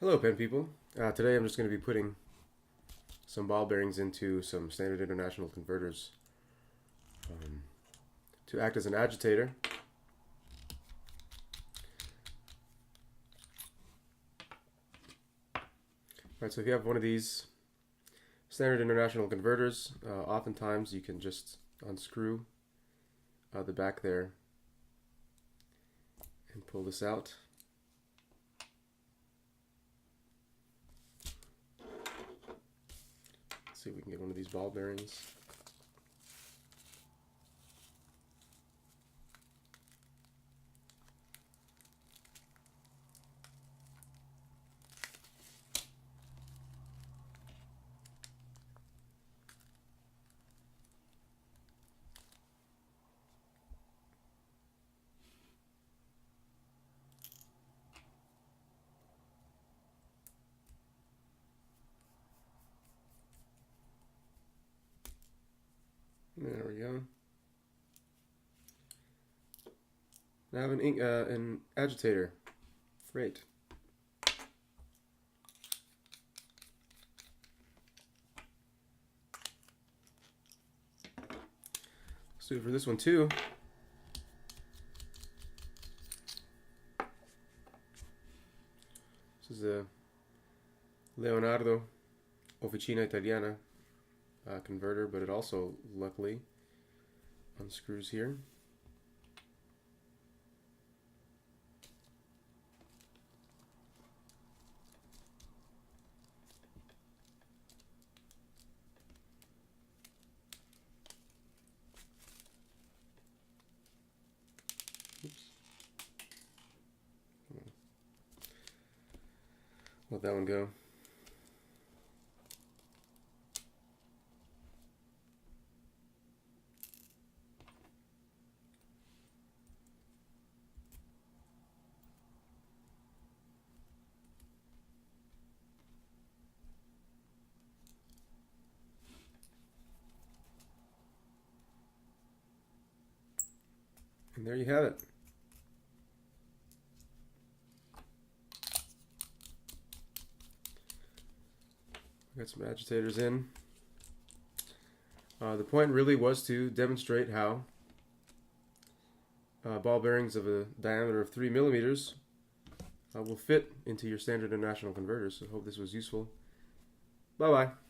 Hello, pen people. Today I'm just going to be putting some ball bearings into some standard international converters to act as an agitator. Alright, so if you have one of these standard international converters, oftentimes you can just unscrew the back there and pull this out. Let's see if we can get one of these ball bearings. There we go. Now I have an agitator. Great. Let's do it for this one too. This is a Leonardo Officina Italiana converter, but it also luckily unscrews here. Oops. Let that one go. And there you have it. Got some agitators in. The point really was to demonstrate how ball bearings of a diameter of 3 millimeters will fit into your standard international converters. So I hope this was useful. Bye-bye.